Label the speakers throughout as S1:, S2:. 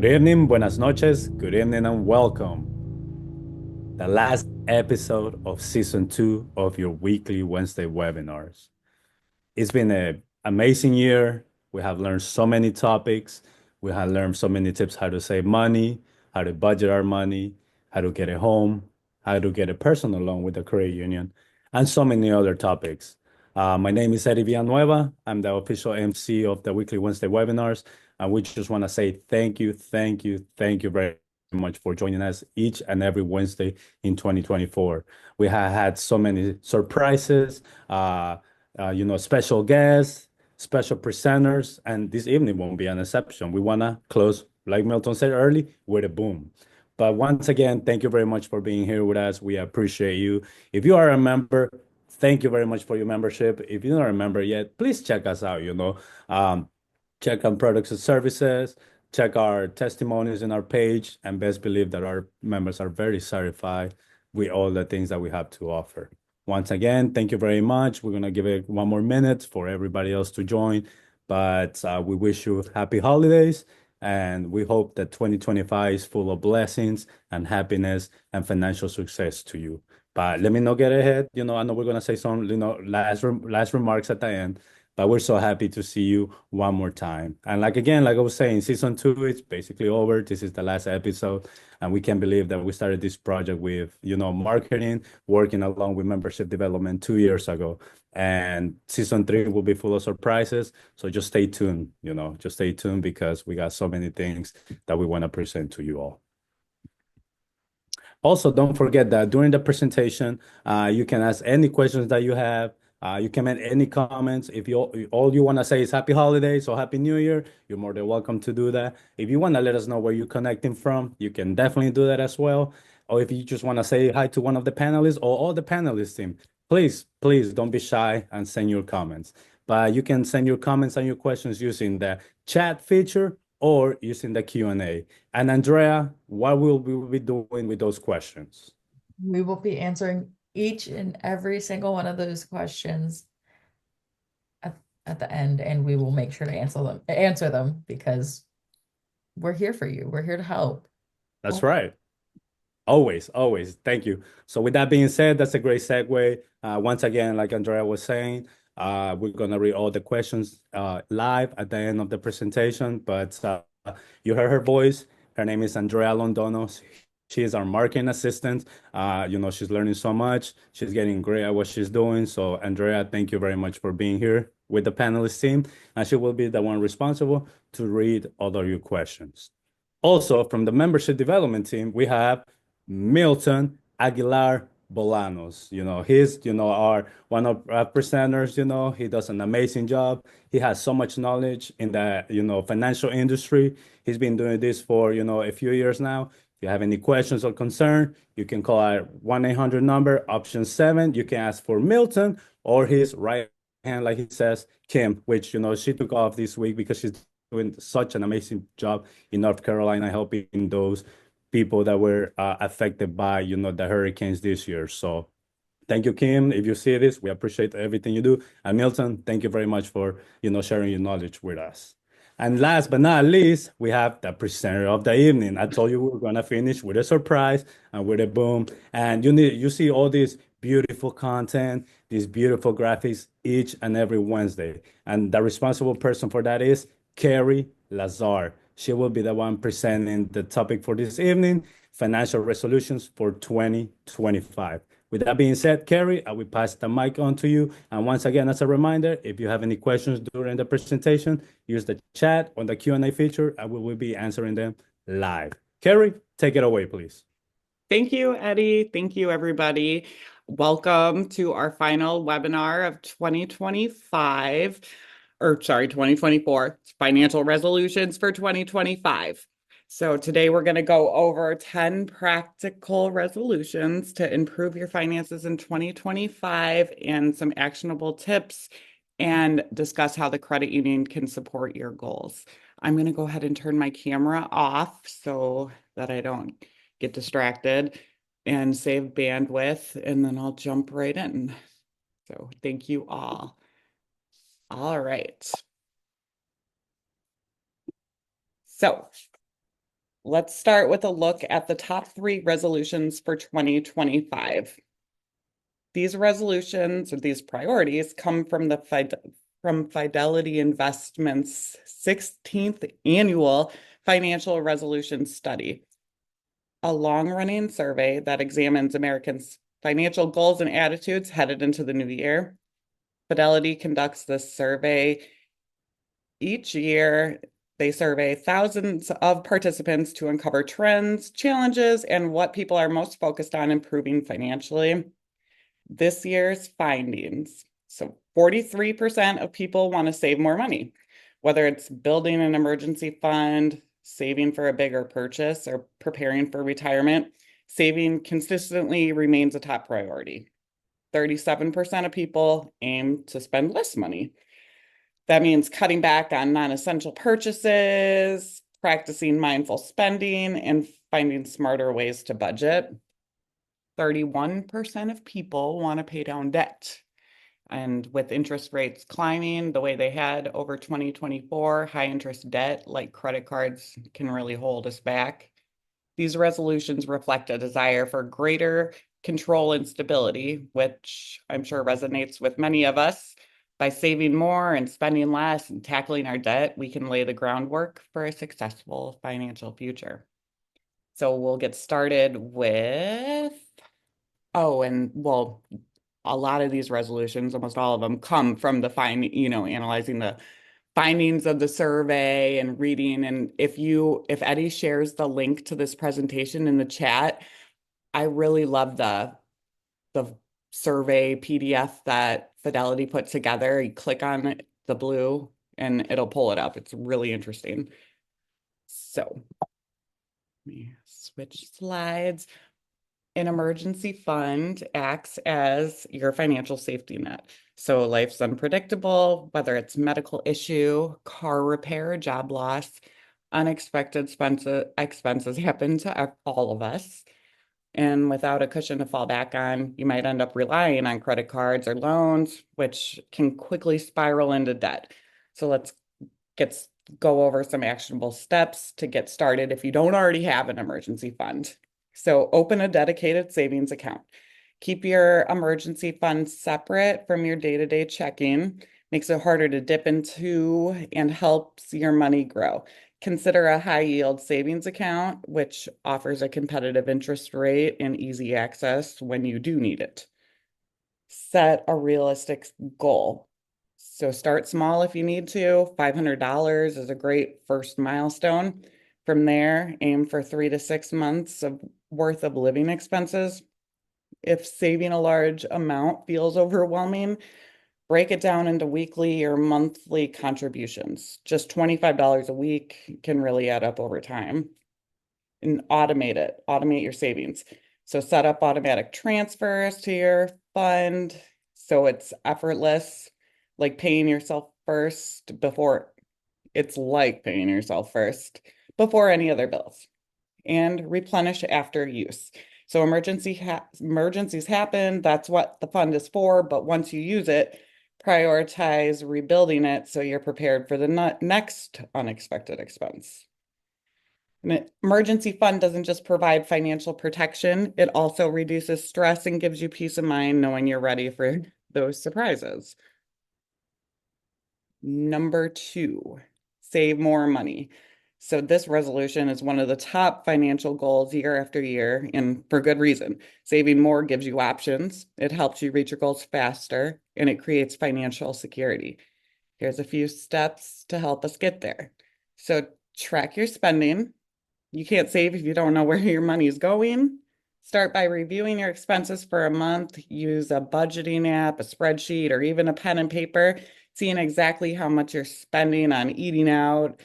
S1: Good evening, buenas noches, good evening, and welcome. The last episode of season 2 of your weekly Wednesday webinars. It's been an amazing year. We have learned so many topics. We have learned so many tips how to save money, how to budget our money, how to get a home, how to get a personal loan with the credit union, and so many other topics. My name is Eddie Villanueva. I'm the official MC of the weekly Wednesday webinars. And we just want to say thank you, thank you, thank you very much for joining us each and every Wednesday in 2024. We have had so many surprises. Special guests, special presenters, and this evening won't be an exception. We want to close, like Milton said early, with a boom. But once again, thank you very much for being here with us. We appreciate you. If you are a member, thank you very much for your membership. If you're not a member yet, please check us out, Um, check on products and services, check our testimonies in our page, and best believe that our members are very satisfied with all the things that we have to offer. Once again, thank you very much. We're going to give it one more minute for everybody else to join, but we wish you happy holidays, and we hope that 2025 is full of blessings and happiness and financial success to you. But let me not get ahead. I know we're going to say some, last remarks at the end, but we're so happy to see you one more time. And like I was saying, season 2 is basically over. This is the last episode. And we can't believe that we started this project with, marketing, working along with membership development 2 years ago. And season 3 will be full of surprises. So just stay tuned, just stay tuned because we got so many things that we want to present to you all. Also, don't forget that during the presentation, you can ask any questions that you have. You can make any comments. If you all you want to say is happy holidays or happy new year, you're more than welcome to do that. If you want to let us know where you're connecting from, you can definitely do that as well. Or if you just want to say hi to one of the panelists or all the panelists team, please don't be shy and send your comments. But you can send your comments and your questions using the chat feature or using the Q&A. And Andrea, what will we be doing with those questions?
S2: We will be answering each and every single one of those questions at the end, and we will make sure to answer them because we're here for you. We're here to help.
S1: That's right. Always, always. Thank you. So with that being said, that's a great segue. Once again, like Andrea was saying, we're going to read all the questions live at the end of the presentation. But you heard her voice. Her name is Andrea Londono. She is our marketing assistant. She's learning so much. She's getting great at what she's doing. So Andrea, thank you very much for being here with the panelist team. And she will be the one responsible to read all of your questions. Also, from the membership development team, we have Milton Aguilar Bolanos. He's, our one of our presenters, he does an amazing job. He has so much knowledge in the, financial industry. He's been doing this for, a few years now. If you have any questions or concern, you can call our 1-800 number, option 7. You can ask for Milton or his right hand, like he says, Kim, which, she took off this week because she's doing such an amazing job in North Carolina, helping those people that were affected by, the hurricanes this year. So thank you, Kim. If you see this, we appreciate everything you do. And Milton, thank you very much for, sharing your knowledge with us. And last but not least, we have the presenter of the evening. I told you we were gonna finish with a surprise and with a boom. And you see all this beautiful content, these beautiful graphics each and every Wednesday. And the responsible person for that is Carrie Lazar. She will be the one presenting the topic for this evening, financial resolutions for 2025. With that being said, Carrie, I will pass the mic on to you. And once again, as a reminder, if you have any questions during the presentation, use the chat on the Q&A feature, and we will be answering them live. Carrie, take it away, please.
S3: Thank you, Eddie. Thank you, everybody. Welcome to our final webinar of 2025, or sorry, 2024, financial resolutions for 2025. So today we're going to go over 10 practical resolutions to improve your finances in 2025 and some actionable tips and discuss how the credit union can support your goals. I'm going to go ahead and turn my camera off so that I don't get distracted and save bandwidth, and then I'll jump right in. So thank you all. All right. So Let's start with a look at the top 3 resolutions for 2025. These resolutions or these priorities come from from Fidelity Investments' 16th annual financial resolution study, a long-running survey that examines Americans' financial goals and attitudes headed into the new year. Fidelity conducts this survey each year. They survey thousands of participants to uncover trends, challenges, and what people are most focused on improving financially. This year's findings. So 43% of people want to save more money, whether it's building an emergency fund, saving for a bigger purchase, or preparing for retirement. Saving consistently remains a top priority. 37% of people aim to spend less money. That means cutting back on non-essential purchases, practicing mindful spending, and finding smarter ways to budget. 31% of people want to pay down debt. And with interest rates climbing the way they had over 2024, high interest debt like credit cards can really hold us back. These resolutions reflect a desire for greater control and stability, which I'm sure resonates with many of us. By saving more and spending less and tackling our debt, we can lay the groundwork for a successful financial future. So we'll get started with, oh, and well, a lot of these resolutions, almost all of them, come from the analyzing the findings of the survey and reading. And if Eddie shares the link to this presentation in the chat, I really love the survey PDF that Fidelity put together. You click on it, the blue, and it'll pull it up. It's really interesting. So let me switch slides. An emergency fund acts as your financial safety net. So life's unpredictable, whether it's medical issue, car repair, job loss, unexpected expenses happen to all of us. And without a cushion to fall back on, you might end up relying on credit cards or loans, which can quickly spiral into debt. So let's go over some actionable steps to get started if you don't already have an emergency fund. So open a dedicated savings account. Keep your emergency fund separate from your day-to-day checking. Makes it harder to dip into and helps your money grow. Consider a high yield savings account, which offers a competitive interest rate and easy access when you do need it. Set a realistic goal. So start small if you need to. $500 is a great first milestone. From there, aim for 3 to 6 months worth of living expenses. If saving a large amount feels overwhelming, break it down into weekly or monthly contributions. Just $25 a week can really add up over time. And automate it, automate your savings. So set up automatic transfers to your fund so it's effortless, like paying yourself first before any other bills, and replenish after use. So emergencies happen. That's what the fund is for. But once you use it, prioritize rebuilding it so you're prepared for the next unexpected expense. An emergency fund doesn't just provide financial protection, it also reduces stress and gives you peace of mind knowing you're ready for those surprises. Number 2, save more money. So this resolution is one of the top financial goals year after year, and for good reason. Saving more gives you options, it helps you reach your goals faster, and it creates financial security. Here's a few steps to help us get there. So track your spending. You can't save if you don't know where your money is going. Start by reviewing your expenses for a month. Use a budgeting app, a spreadsheet, or even a pen and paper, seeing exactly how much you're spending on eating out,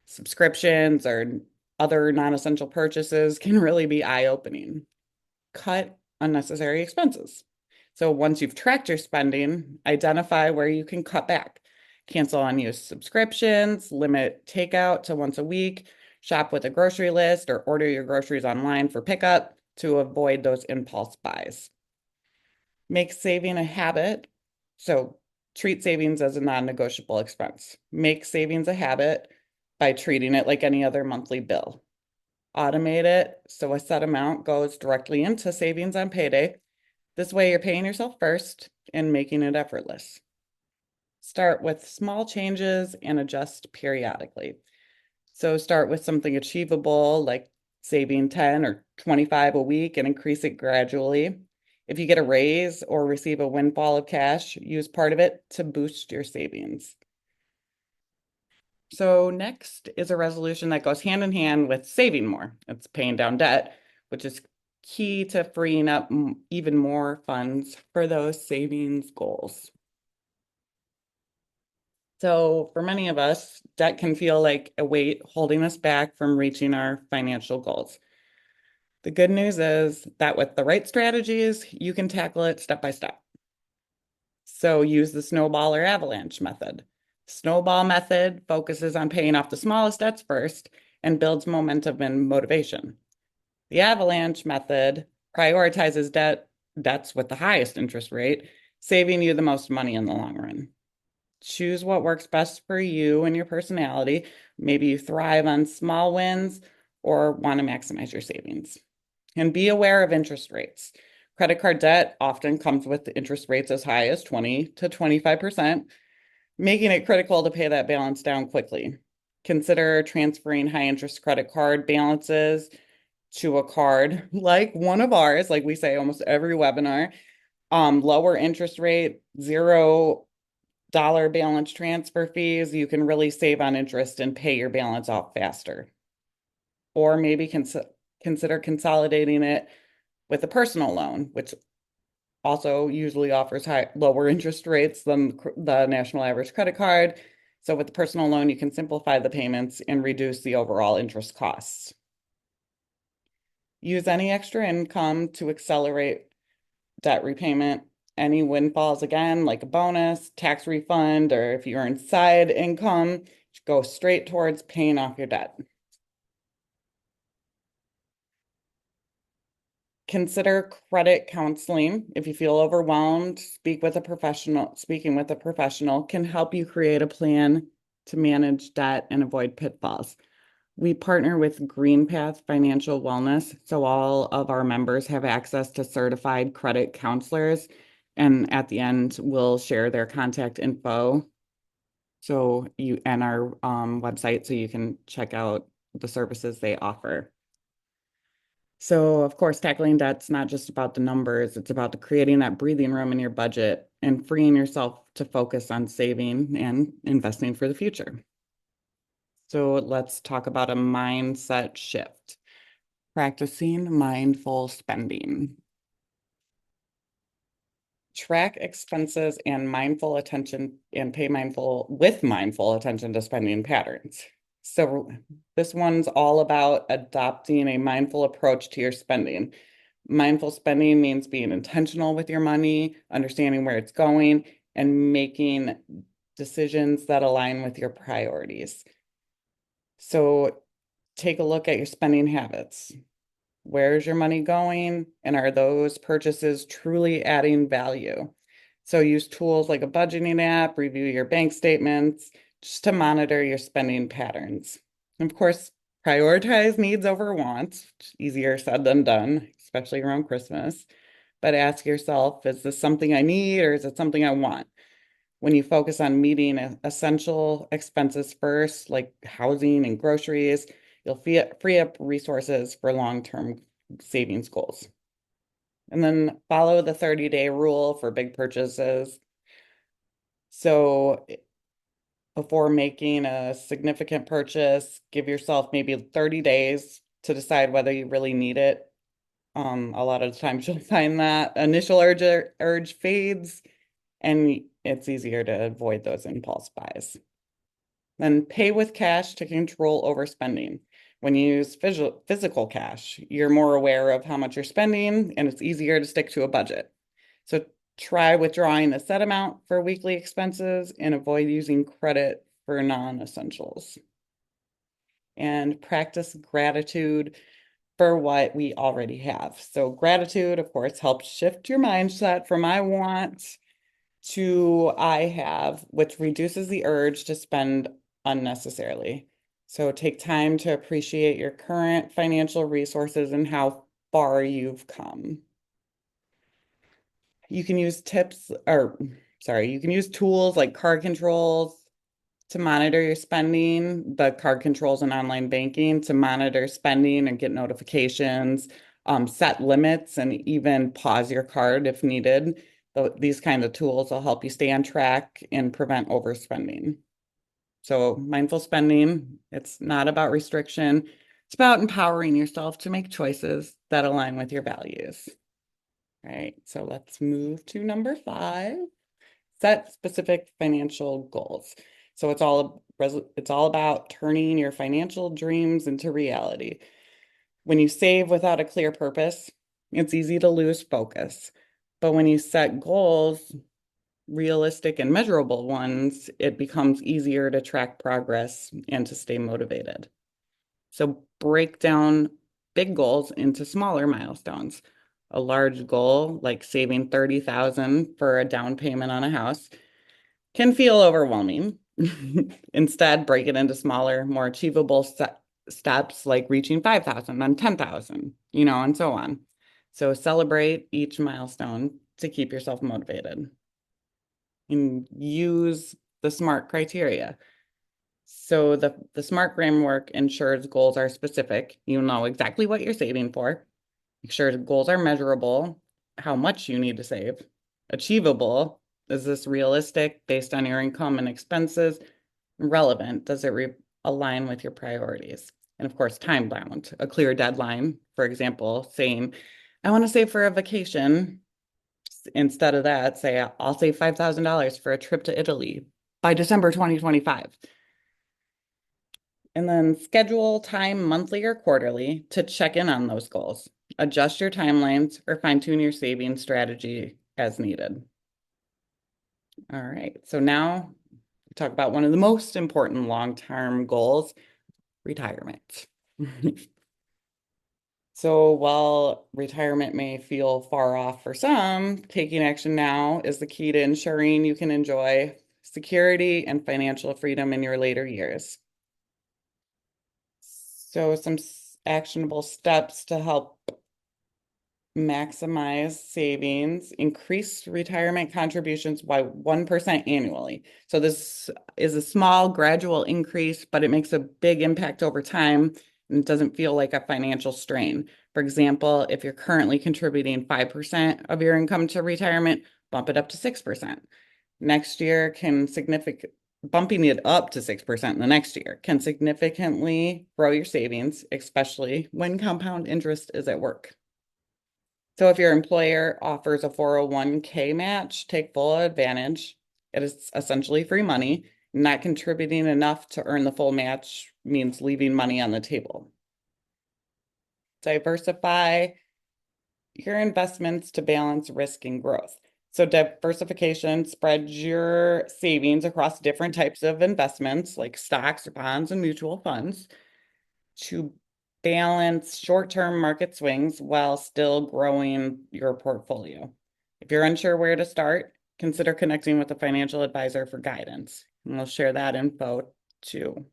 S3: subscriptions, or other non-essential purchases can really be eye-opening. Cut unnecessary expenses. So once you've tracked your spending, identify where you can cut back. Cancel unused subscriptions, limit takeout to once a week, shop with a grocery list, or order your groceries online for pickup to avoid those impulse buys. Make saving a habit. So treat savings as a non-negotiable expense. Make savings a habit by treating it like any other monthly bill. Automate it so a set amount goes directly into savings on payday. This way, you're paying yourself first and making it effortless. Start with small changes and adjust periodically. So start with something achievable, like saving 10 or 25 a week, and increase it gradually. If you get a raise or receive a windfall of cash, use part of it to boost your savings. So next is a resolution that goes hand in hand with saving more. It's paying down debt, which is key to freeing up even more funds for those savings goals. So for many of us, debt can feel like a weight holding us back from reaching our financial goals. The good news is that with the right strategies, you can tackle it step by step. So use the snowball or avalanche method. Snowball method focuses on paying off the smallest debts first and builds momentum and motivation. The avalanche method prioritizes debts with the highest interest rate, saving you the most money in the long run. Choose what works best for you and your personality. Maybe you thrive on small wins or want to maximize your savings. And be aware of interest rates. Credit card debt often comes with interest rates as high as 20 to 25%, making it critical to pay that balance down quickly. Consider transferring high interest credit card balances to a card like one of ours, like we say almost every webinar. Lower interest rate, $0 balance transfer fees. You can really save on interest and pay your balance off faster. Or maybe consider consolidating it with a personal loan, which also usually offers lower interest rates than the national average credit card. So with the personal loan, you can simplify the payments and reduce the overall interest costs. Use any extra income to accelerate debt repayment. Any windfalls, again, like a bonus, tax refund, or if you earn side income, go straight towards paying off your debt. Consider credit counseling. If you feel overwhelmed, speaking with a professional can help you create a plan to manage debt and avoid pitfalls. We partner with GreenPath Financial Wellness, so all of our members have access to certified credit counselors, and at the end, we'll share their contact info and our website so you can check out the services they offer. So, of course, tackling debt's not just about the numbers, it's about creating that breathing room in your budget and freeing yourself to focus on saving and investing for the future. So let's talk about a mindset shift. Practicing mindful spending. Track expenses and mindful attention and pay with mindful attention to spending patterns. So this one's all about adopting a mindful approach to your spending. Mindful spending means being intentional with your money, understanding where it's going, and making decisions that align with your priorities. So take a look at your spending habits. Where's your money going? And are those purchases truly adding value? So use tools like a budgeting app, review your bank statements, just to monitor your spending patterns. And of course, prioritize needs over wants. Easier said than done, especially around Christmas. But ask yourself, is this something I need or is it something I want? When you focus on meeting essential expenses first, like housing and groceries, you'll free up resources for long-term savings goals. And then follow the 30-day rule for big purchases. So before making a significant purchase, give yourself maybe 30 days to decide whether you really need it. A lot of the times you'll find that initial urge fades, and it's easier to avoid those impulse buys. Then pay with cash to control overspending. When you use physical cash, you're more aware of how much you're spending, and it's easier to stick to a budget. So try withdrawing a set amount for weekly expenses and avoid using credit for non-essentials. And practice gratitude for what we already have. So gratitude, of course, helps shift your mindset from I want to I have, which reduces the urge to spend unnecessarily. So take time to appreciate your current financial resources and how far you've come. You can use you can use tools like card controls to monitor your spending, the card controls and online banking to monitor spending and get notifications, set limits, and even pause your card if needed. These kinds of tools will help you stay on track and prevent overspending. So mindful spending, it's not about restriction. It's about empowering yourself to make choices that align with your values. All right, so let's move to number 5. Set specific financial goals. So it's all about turning your financial dreams into reality. When you save without a clear purpose, it's easy to lose focus. But when you set goals, realistic and measurable ones, it becomes easier to track progress and to stay motivated. So break down big goals into smaller milestones. A large goal, like saving $30,000 for a down payment on a house, can feel overwhelming. Instead, break it into smaller, more achievable steps like reaching 5,000, then 10,000, and so on. So celebrate each milestone to keep yourself motivated. And use the SMART criteria. So the SMART framework ensures goals are specific. You know exactly what you're saving for. Make sure goals are measurable, how much you need to save. Achievable, is this realistic based on your income and expenses? Relevant, does it align with your priorities? And of course, time bound, a clear deadline. For example, saying, I want to save for a vacation. Instead of that, say, I'll save $5,000 for a trip to Italy by December 2025. And then schedule time monthly or quarterly to check in on those goals. Adjust your timelines or fine-tune your saving strategy as needed. All right, so now we talk about one of the most important long-term goals, retirement. So while retirement may feel far off for some, taking action now is the key to ensuring you can enjoy security and financial freedom in your later years. So some actionable steps to help maximize savings, increase retirement contributions by 1% annually. So this is a small gradual increase, but it makes a big impact over time and it doesn't feel like a financial strain. For example, if you're currently contributing 5% of your income to retirement, bump it up to 6%. Next year bumping it up to 6% in the next year can significantly grow your savings, especially when compound interest is at work. So if your employer offers a 401k match, take full advantage. It is essentially free money. Not contributing enough to earn the full match means leaving money on the table. Diversify your investments to balance risk and growth. So diversification spreads your savings across different types of investments like stocks or bonds and mutual funds to balance short-term market swings while still growing your portfolio. If you're unsure where to start, consider connecting with a financial advisor for guidance. And we'll share that info too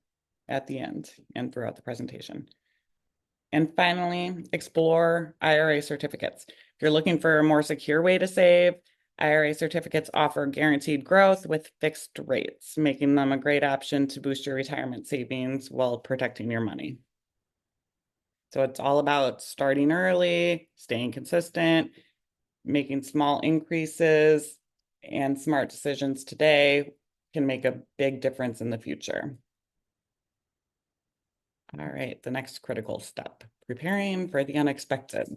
S3: at the end and throughout the presentation. And finally, explore IRA certificates. If you're looking for a more secure way to save, IRA certificates offer guaranteed growth with fixed rates, making them a great option to boost your retirement savings while protecting your money. So it's all about starting early, staying consistent, making small increases, and smart decisions today can make a big difference in the future. All right, the next critical step, preparing for the unexpected.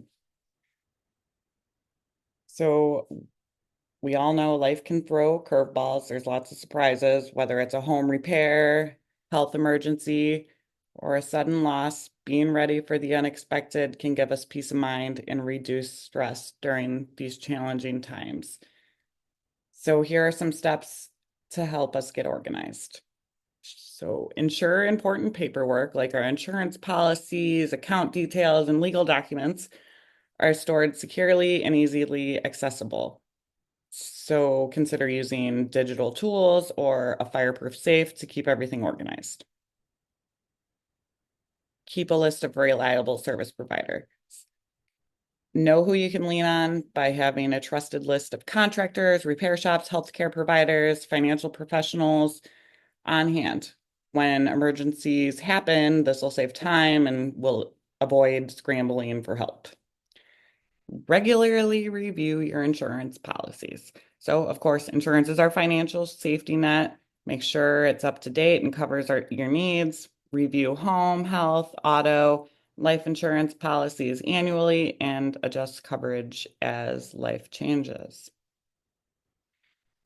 S3: So we all know life can throw curveballs. There's lots of surprises, whether it's a home repair, health emergency, or a sudden loss. Being ready for the unexpected can give us peace of mind and reduce stress during these challenging times. So here are some steps to help us get organized. So ensure important paperwork like our insurance policies, account details, and legal documents are stored securely and easily accessible. So consider using digital tools or a fireproof safe to keep everything organized. keep a list of reliable service providers. Know who you can lean on by having a trusted list of contractors, repair shops, healthcare providers, financial professionals on hand. When emergencies happen, this will save time and will avoid scrambling for help. Regularly review your insurance policies. So, of course, insurance is our financial safety net. Make sure it's up to date and covers your needs. Review home, health, auto, life insurance policies annually and adjust coverage as life changes.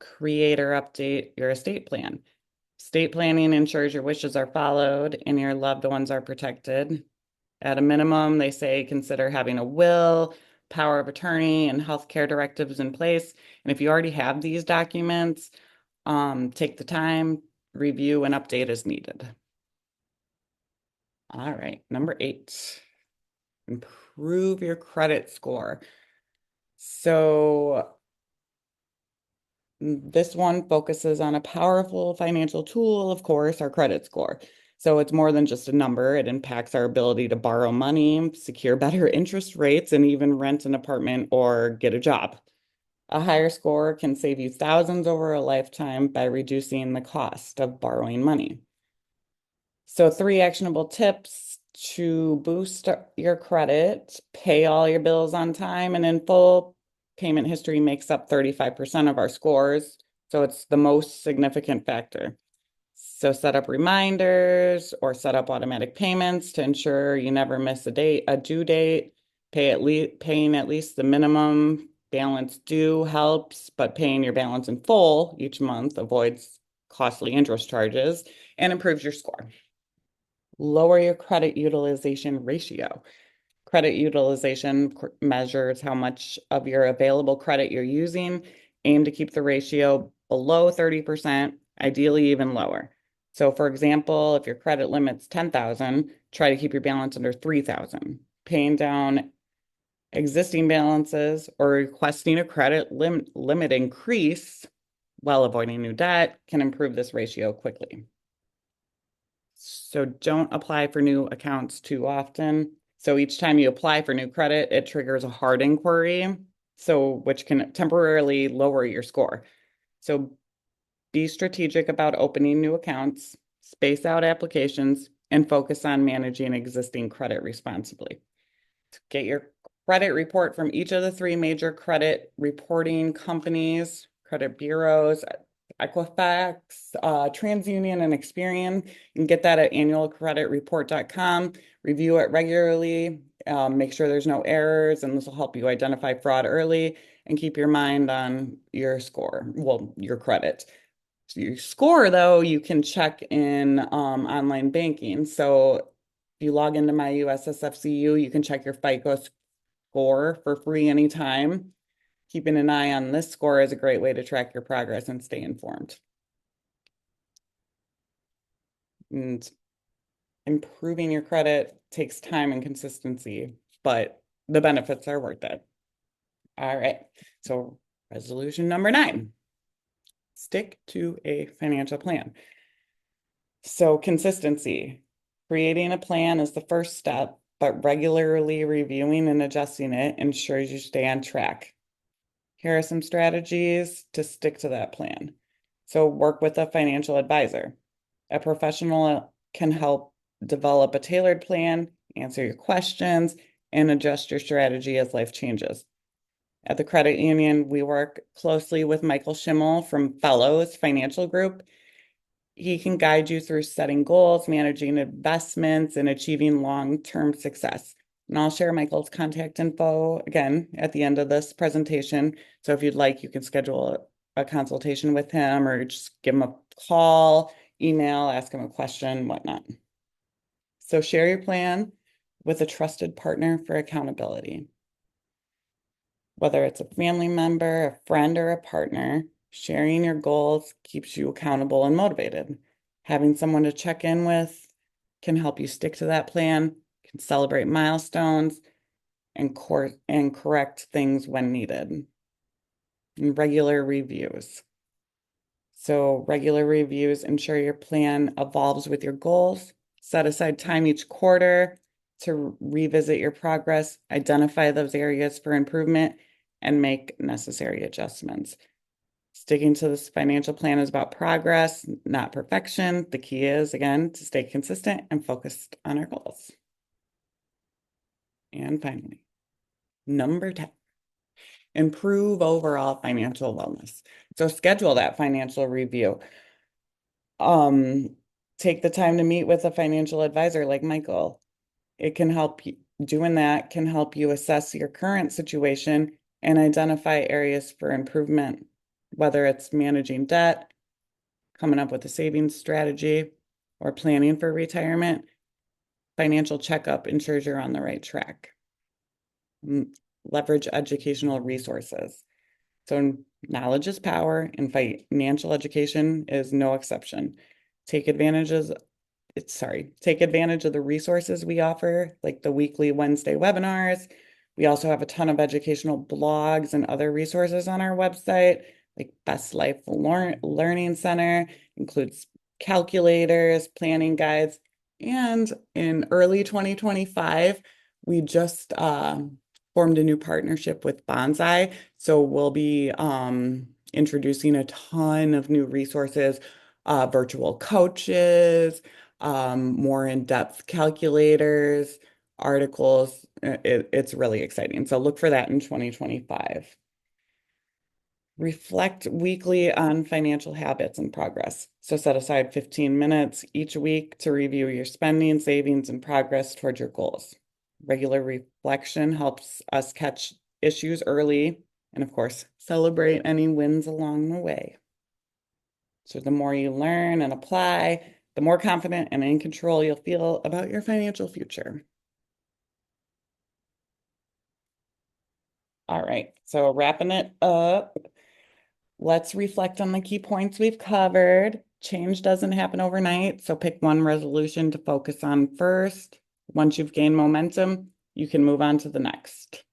S3: Create or update your estate plan. Estate planning ensures your wishes are followed and your loved ones are protected. At a minimum, they say consider having a will, power of attorney, and healthcare directives in place. And if you already have these documents, take the time, review, and update as needed. All right, number 8, improve your credit score. So this one focuses on a powerful financial tool, of course, our credit score. So it's more than just a number. It impacts our ability to borrow money, secure better interest rates, and even rent an apartment or get a job. A higher score can save you thousands over a lifetime by reducing the cost of borrowing money. So 3 actionable tips to boost your credit: pay all your bills on time and in full. Payment history makes up 35% of our scores, so it's the most significant factor. So set up reminders or set up automatic payments to ensure you never miss a due date. Paying at least the minimum balance due helps, but paying your balance in full each month avoids costly interest charges and improves your score. Lower your credit utilization ratio. Credit utilization measures how much of your available credit you're using. Aim to keep the ratio below 30%, ideally even lower. So for example, if your credit limit's 10,000, try to keep your balance under 3,000. Paying down existing balances or requesting a credit limit increase while avoiding new debt can improve this ratio quickly. So don't apply for new accounts too often. So each time you apply for new credit, it triggers a hard inquiry, which can temporarily lower your score. So be strategic about opening new accounts, space out applications, and focus on managing existing credit responsibly. Get your credit report from each of the 3 major credit reporting companies, credit bureaus, Equifax, TransUnion, and Experian. You can get that at annualcreditreport.com. Review it regularly. Make sure there's no errors, and this will help you identify fraud early and keep your mind on your score, well, your credit. Your score, though, you can check in online banking. So if you log into my USSFCU, you can check your FICO score for free anytime. Keeping an eye on this score is a great way to track your progress and stay informed. And improving your credit takes time and consistency, but the benefits are worth it. All right, so resolution number 9, stick to a financial plan. So consistency. Creating a plan is the first step, but regularly reviewing and adjusting it ensures you stay on track. Here are some strategies to stick to that plan. So work with a financial advisor. A professional can help develop a tailored plan, answer your questions, and adjust your strategy as life changes. At the credit union, we work closely with Michael Schimmel from Fellows Financial Group. He can guide you through setting goals, managing investments, and achieving long-term success. And I'll share Michael's contact info again at the end of this presentation. So if you'd like, you can schedule a consultation with him or just give him a call, email, ask him a question, whatnot. So share your plan with a trusted partner for accountability. Whether it's a family member, a friend, or a partner, sharing your goals keeps you accountable and motivated. Having someone to check in with can help you stick to that plan, can celebrate milestones, and correct things when needed. And regular reviews. So regular reviews ensure your plan evolves with your goals, Set aside time each quarter to revisit your progress, identify those areas for improvement, and make necessary adjustments. Sticking to this financial plan is about progress, not perfection. The key is, again, to stay consistent and focused on our goals. And finally, number 10, improve overall financial wellness. So schedule that financial review. Take the time to meet with a financial advisor like Michael. It can help you, doing that can help you assess your current situation and identify areas for improvement, whether it's managing debt, coming up with a savings strategy, or planning for retirement. Financial checkup ensures you're on the right track. Leverage educational resources. So knowledge is power, and financial education is no exception. Take advantage of the resources we offer, like the weekly Wednesday webinars. We also have a ton of educational blogs and other resources on our website, like Best Life Learning Center, includes calculators, planning guides, and in early 2025, we just formed a new partnership with Bonsai. So we'll be introducing a ton of new resources, virtual coaches, more in-depth calculators, articles. It's really exciting. So look for that in 2025. Reflect weekly on financial habits and progress. So set aside 15 minutes each week to review your spending, savings, and progress towards your goals. Regular reflection helps us catch issues early and, of course, celebrate any wins along the way. So the more you learn and apply, the more confident and in control you'll feel about your financial future. All right, so wrapping it up, let's reflect on the key points we've covered. Change doesn't happen overnight, so pick one resolution to focus on first. Once you've gained momentum, you can move on to the next.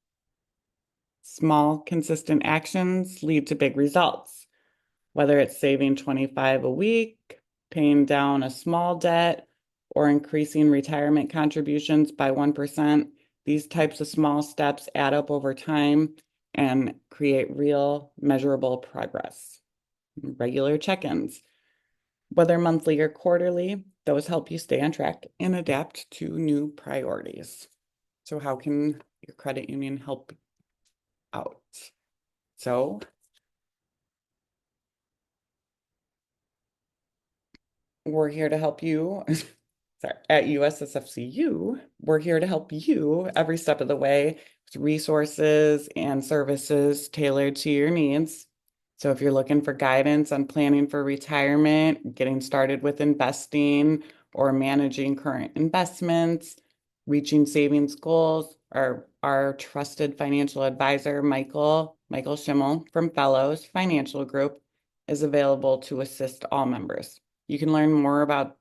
S3: Small, consistent actions lead to big results. Whether it's saving $25 a week, paying down a small debt, or increasing retirement contributions by 1%, these types of small steps add up over time and create real, measurable progress. Regular check-ins, whether monthly or quarterly, those help you stay on track and adapt to new priorities. So how can your credit union help out? So we're here to help you. Sorry, at USSFCU, we're here to help you every step of the way with resources and services tailored to your needs. So if you're looking for guidance on planning for retirement, getting started with investing, or managing current investments, reaching savings goals, our trusted financial advisor, Michael Schimmel from Fellows Financial Group, is available to assist all members. You can learn more about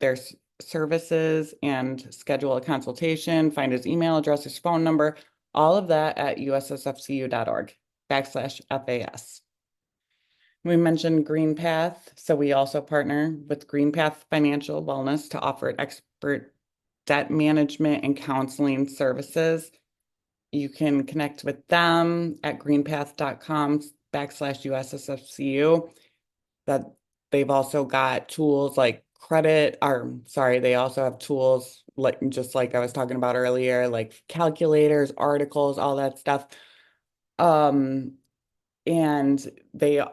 S3: their services and schedule a consultation, find his email address, his phone number, all of that at ussfcu.org/FAS. We mentioned GreenPath, so we also partner with GreenPath Financial Wellness to offer expert debt management and counseling services. You can connect with them at greenpath.com/USSFCU. That they've also got tools like they also have tools like just like I was talking about earlier, like calculators, articles, all that stuff. And they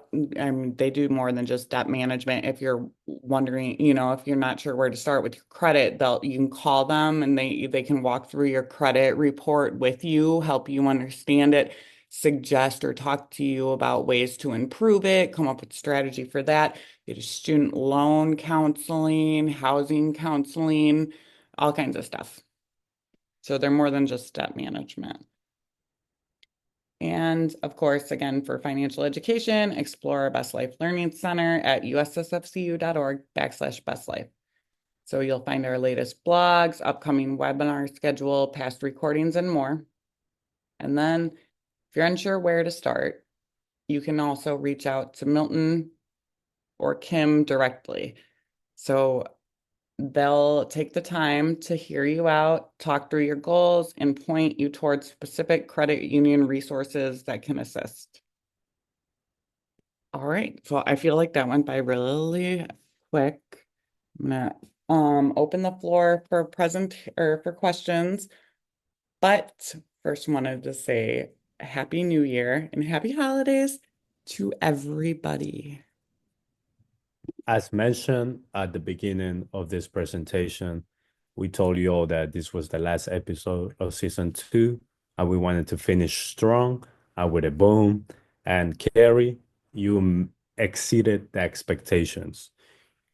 S3: do more than just debt management. If you're wondering, if you're not sure where to start with your credit, you can call them and they can walk through your credit report with you, help you understand it, suggest or talk to you about ways to improve it, come up with strategy for that. They do student loan counseling, housing counseling, all kinds of stuff. So they're more than just debt management. And of course, again, for financial education, explore our Best Life Learning Center at ussfcu.org/bestlife. So you'll find our latest blogs, upcoming webinar schedule, past recordings, and more. And then if you're unsure where to start, you can also reach out to Milton or Kim directly. So they'll take the time to hear you out, talk through your goals, and point you towards specific credit union resources that can assist. All right, so I feel like that went by really quick. I'm gonna open the floor for for questions, but first wanted to say Happy New Year and Happy Holidays to everybody.
S1: As mentioned at the beginning of this presentation, we told you all that this was the last episode of season 2, and we wanted to finish strong with a boom. And Carrie, you exceeded the expectations.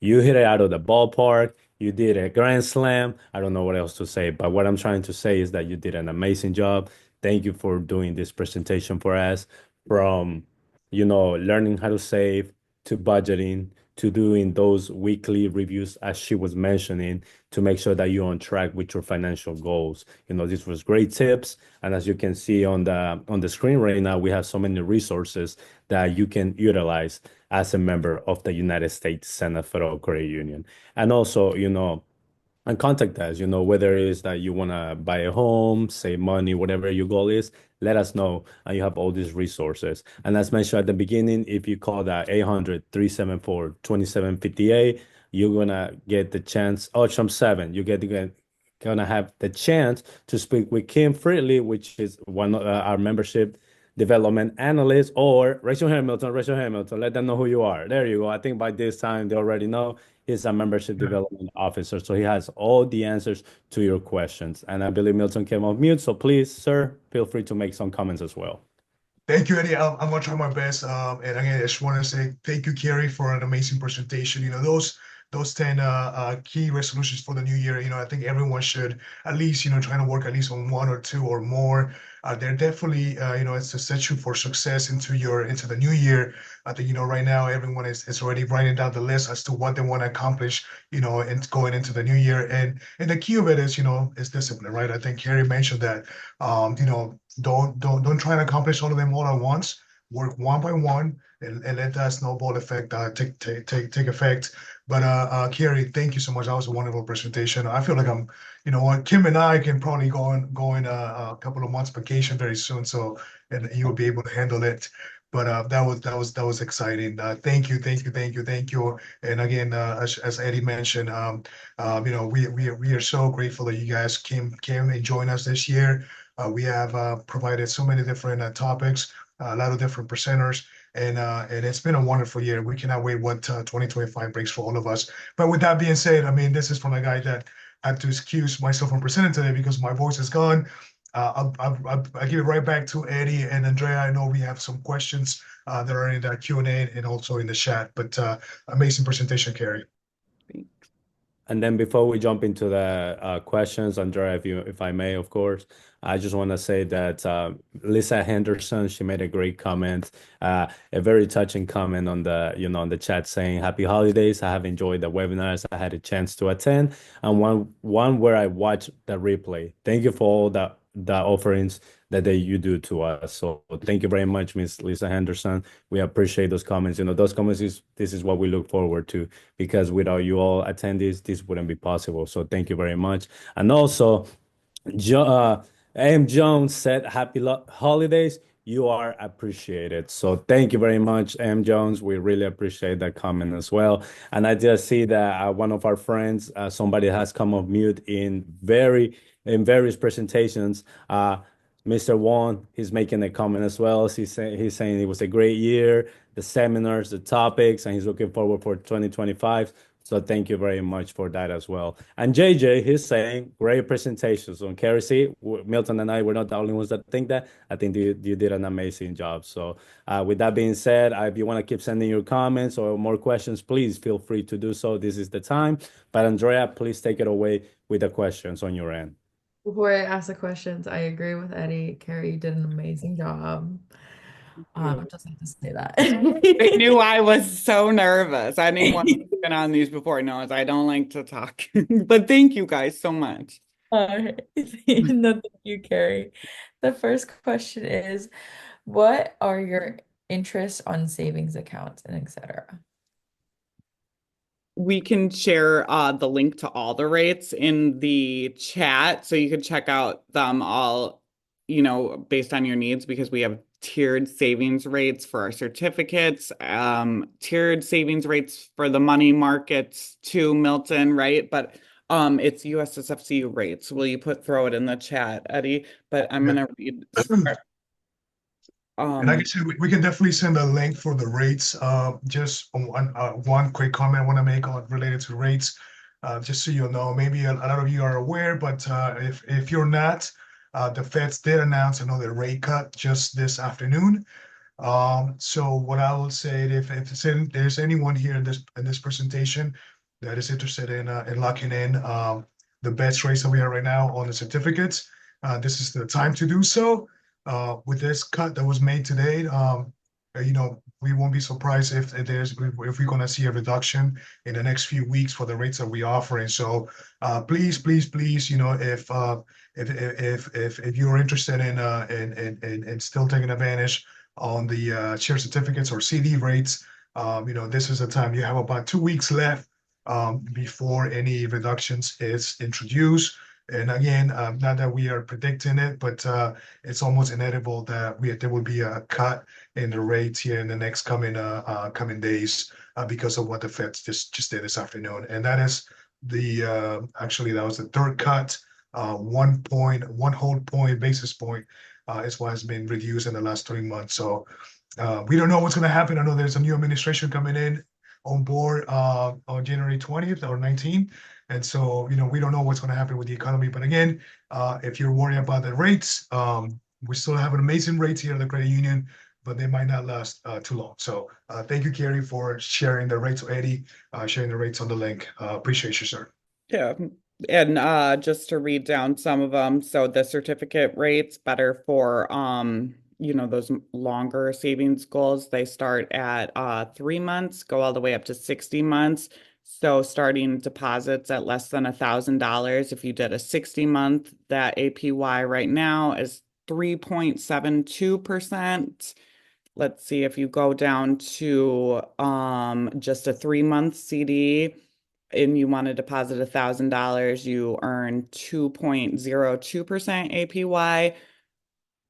S1: You hit it out of the ballpark. You did a grand slam. I don't know what else to say, but what I'm trying to say is that you did an amazing job. Thank you for doing this presentation for us, from, learning how to save, to budgeting, to doing those weekly reviews, as she was mentioning, to make sure that you're on track with your financial goals. This was great tips. And as you can see on the screen right now, we have so many resources that you can utilize as a member of the United States Senate Federal Credit Union. And also, and contact us, whether it is that you want to buy a home, save money, whatever your goal is, let us know. And you have all these resources. And as mentioned at the beginning, if you call that 800-374-2758, you're going to get the chance, option 7, gonna have the chance to speak with Kim Freely, which is one of our membership development analyst. Or raise your hand, Milton. Raise your hand, Milton. Let them know who you are. There you go. I think by this time they already know. He's a membership
S4: Yeah.
S1: development officer, so he has all the answers to your questions. And I believe Milton came off mute, so please, sir, feel free to make some comments as well.
S4: Thank you, Eddie. I'm gonna try my best. And again, I just want to say thank you, Carrie, for an amazing presentation. Those 10 key resolutions for the new year. I think everyone should at least try to work at least on one or two or more. They're definitely it's to set you for success into the new year. I think right now everyone is already writing down the list as to what they want to accomplish. And going into the new year. And the key of it is discipline, right? I think Carrie mentioned that. Don't try and accomplish all of them all at once. Work one by one and let that snowball effect take effect. But Carrie, thank you so much. That was a wonderful presentation. I feel like Kim and I can probably go in a couple of months vacation very soon, so and you will be able to handle it. But that was exciting. Thank you. And again, as Eddie mentioned, we are so grateful that you guys came and joined us this year. We have provided so many different topics, a lot of different presenters, and it's been a wonderful year. We cannot wait what 2025 brings for all of us. But with that being said, I mean, this is from a guy that had to excuse myself from presenting today because my voice is gone. I'll give it right back to Eddie and Andrea. I know we have some questions that are in the Q&A and also in the chat, but amazing presentation, Carrie.
S1: And then before we jump into the questions, Andrea, if I may, of course, I just want to say that Lisa Henderson, she made a great comment, a very touching comment on the chat, saying happy holidays. I have enjoyed the webinars I had a chance to attend, and one where I watched the replay. Thank you for all the offerings that you do to us. So thank you very much, Miss Lisa Henderson. We appreciate those comments. Those comments this is what we look forward to, because without you all attendees, this wouldn't be possible. So thank you very much. And also, A.M. Jones said, happy holidays. You are appreciated. So thank you very much, M. Jones. We really appreciate that comment as well. And I just see that one of our friends, somebody has come off mute in various presentations. Mr. Wong, he's making a comment as well. He's saying it was a great year, the seminars, the topics, and he's looking forward for 2025. So thank you very much for that as well. And JJ, he's saying great presentations on KRC. Milton and I, we're not the only ones that think that. I think you did an amazing job. So with that being said, if you want to keep sending your comments or more questions, please feel free to do so. This is the time. But Andrea, please take it away with the questions on your end.
S2: Before I ask the questions, I agree with Eddie. Carrie did an amazing job. Just have to say that.
S3: They knew I was so nervous. Anyone who's been on these before knows I don't like to talk. But thank you guys so much.
S2: No, thank you, Carrie. The first question is, what are your interests on savings accounts and etc.?
S3: we can share the link to all the rates in the chat so you can check out them all, based on your needs because we have tiered savings rates for our certificates, tiered savings rates for the money markets too, Milton, right? But it's USSFCU rates. Will you throw it in the chat, Eddie? But I'm gonna read.
S4: And like I said, we can definitely send a link for the rates. Just one quick comment I want to make on related to rates. Just so you know, maybe a lot of you are aware, but if you're not, the Feds did announce another rate cut just this afternoon. So what I will say, if there's anyone here in this presentation that is interested in locking in the best rates that we have right now on the certificates, this is the time to do so. With this cut that was made today, we won't be surprised if we're going to see a reduction in the next few weeks for the rates that we're offering. So please, if you're interested in still taking advantage on the share certificates or CD rates, this is the time. You have about 2 weeks left before any reductions is introduced. And again, not that we are predicting it, but it's almost inevitable that there will be a cut in the rates here in the next coming days because of what the Fed just did this afternoon. And that is actually that was the third cut. 1 whole point basis point is what has been reduced in the last 3 months. So we don't know what's going to happen. I know there's a new administration coming in on board on January 20th or 19th. And so, we don't know what's going to happen with the economy. But again, if you're worried about the rates, we still have an amazing rates here at the credit union, but they might not last too long. So thank you, Carrie, for sharing the rates, or Eddie, sharing the rates on the link. Appreciate you, sir.
S3: Yeah. And just to read down some of them. So the certificate rates better for those longer savings goals. They start at 3 months, go all the way up to 60 months. So starting deposits at less than $1,000. If you did a 60-month, that APY right now is 3.72%. Let's see, if you go down to just a 3-month CD and you want to deposit $1,000, you earn 2.02% APY.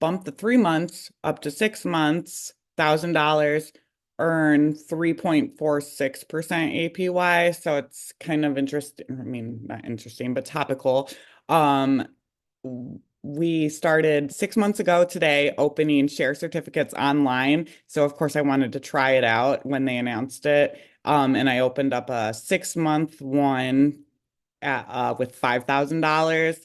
S3: Bump the 3 months up to 6 months, $1,000, earn 3.46% APY. So it's kind of interesting. I mean, not interesting, but topical. We started 6 months ago today opening share certificates online. So of course I wanted to try it out when they announced it. And I opened up a 6-month one with $5,000.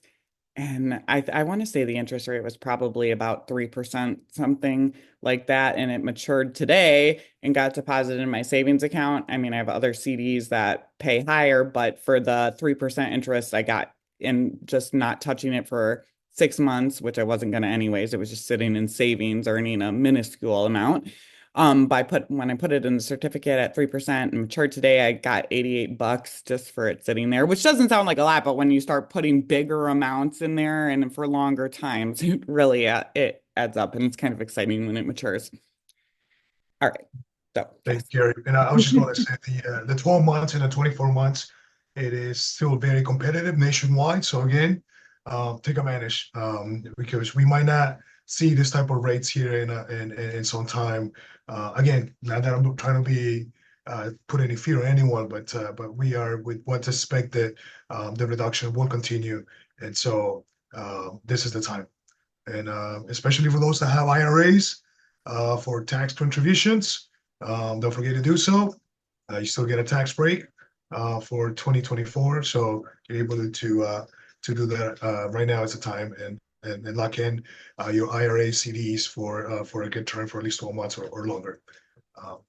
S3: And I want to say the interest rate was probably about 3%, something like that. And it matured today and got deposited in my savings account. I mean, I have other CDs that pay higher, but for the 3% interest I got in just not touching it for 6 months, which I wasn't going to anyways, it was just sitting in savings, earning a minuscule amount. When I put it in the certificate at 3% and matured today, I got $88 just for it sitting there, which doesn't sound like a lot, but when you start putting bigger amounts in there and for longer times, it really it adds up, and it's kind of exciting when it matures. All right. So
S4: Thank you, Gary. And I was just going to say the 12 months and the 24 months, it is still very competitive nationwide. So again, take advantage because we might not see this type of rates here in some time. Again, not that I'm trying to be put any fear on anyone, but we are with what's expected. The reduction will continue, and so this is the time. And especially for those that have IRAs for tax contributions, don't forget to do so. You still get a tax break for 2024, so you're able to do that. Right now is the time, and lock in your IRA CDs for a good term for at least 12 months or longer.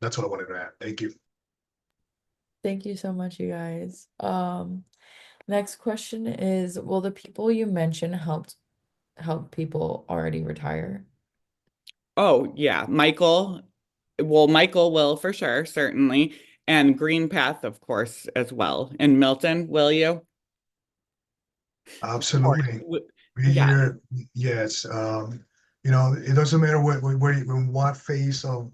S4: That's what I wanted to add. Thank you.
S2: Thank you so much, you guys. Next question is, will the people you mentioned help people already retire?
S3: Oh, yeah. Michael will for sure, certainly. And GreenPath, of course, as well. And Milton, will you?
S4: Absolutely. We
S3: Yeah.
S4: hear, yes. It doesn't matter in what phase of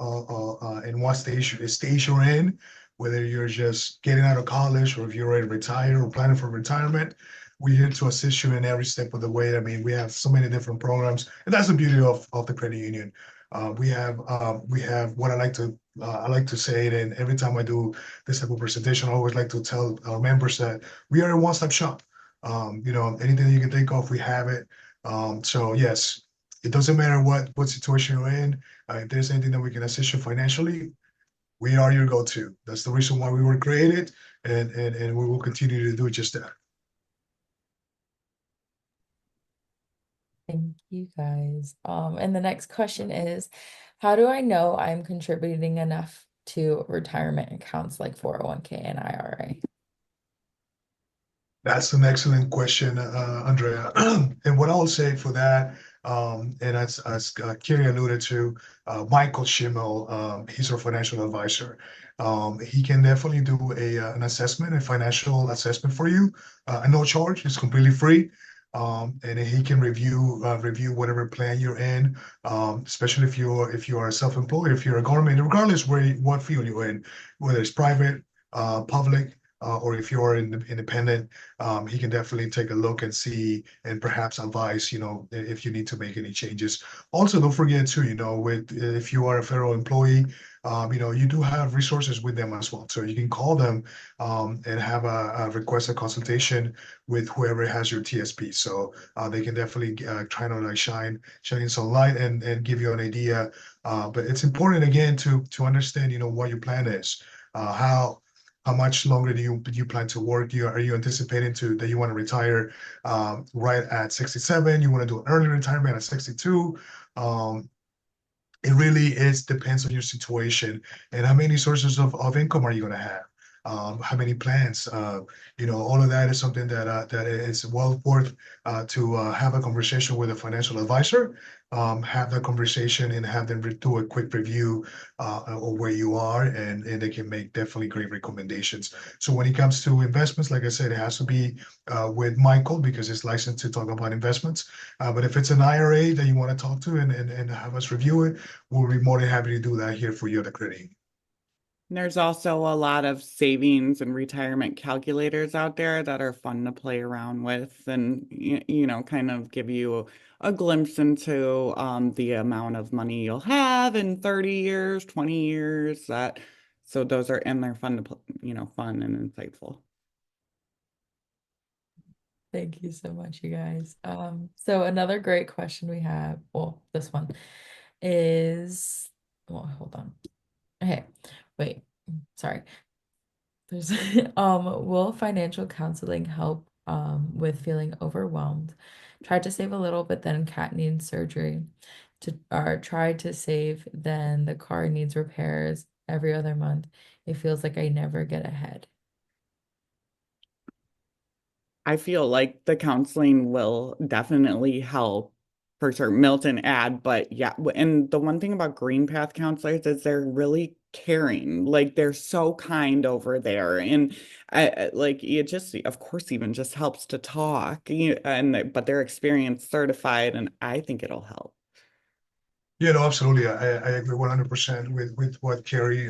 S4: in what stage you're in. whether you're just getting out of college or if you're ready to retire or planning for retirement. We're here to assist you in every step of the way. I mean, we have so many different programs, and that's the beauty of the credit union. We have what I like to say it, and every time I do this type of presentation, I always like to tell our members that we are a one-stop shop. Anything you can think of, we have it. So yes, it doesn't matter what situation you're in. If there's anything that we can assist you financially, we are your go-to. That's the reason why we were created, and we will continue to do just that.
S2: Thank you guys. And the next question is, how do I know I'm contributing enough to retirement accounts like 401k and IRA?
S4: That's an excellent question, Andrea. And what I will say for that, and as Kiri alluded to, Michael Schimmel, he's our financial advisor. He can definitely do an assessment, a financial assessment for you, at no charge. It's completely free. And he can review whatever plan you're in, especially if you are self-employed, if you're a government, regardless what field you're in, whether it's private, public, or if you're independent, he can definitely take a look and see and perhaps advise, if you need to make any changes. Also, don't forget too, if you are a federal employee, you do have resources with them as well. So you can call them and have a request a consultation with whoever has your TSP. So they can definitely try to shine some light and give you an idea. But it's important again to understand, what your plan is, how much longer do you plan to work? Are you anticipating that you want to retire right at 67? You want to do an early retirement at 62? It really depends on your situation and how many sources of income are you going to have. How many plans? All of that is something that is well worth to have a conversation with a financial advisor, have that conversation and have them do a quick review of where you are, and they can make definitely great recommendations. So when it comes to investments, like I said, it has to be with Michael because he's licensed to talk about investments. But if it's an IRA that you want to talk to and have us review it, we'll be more than happy to do that here for you at the credit union.
S3: There's also a lot of savings and retirement calculators out there that are fun to play around with and, kind of give you a glimpse into the amount of money you'll have in 30 years, 20 years. So those are, and they're fun to, fun and insightful.
S2: Thank you so much, you guys. So another great question we have, well, this one is, well, hold on. Okay, wait, sorry. There's will financial counseling help with feeling overwhelmed? Tried to save a little, but then cat needs surgery. Tried to save, then the car needs repairs every other month. It feels like I never get ahead.
S3: I feel like the counseling will definitely help for sure. Milton add, but yeah. And the one thing about Green Path counselors is they're really caring. Like they're so kind over there. And like it just, of course, even just helps to talk, but they're experienced, certified, and I think it'll help.
S4: Yeah, no, absolutely. I agree 100% with what Kerry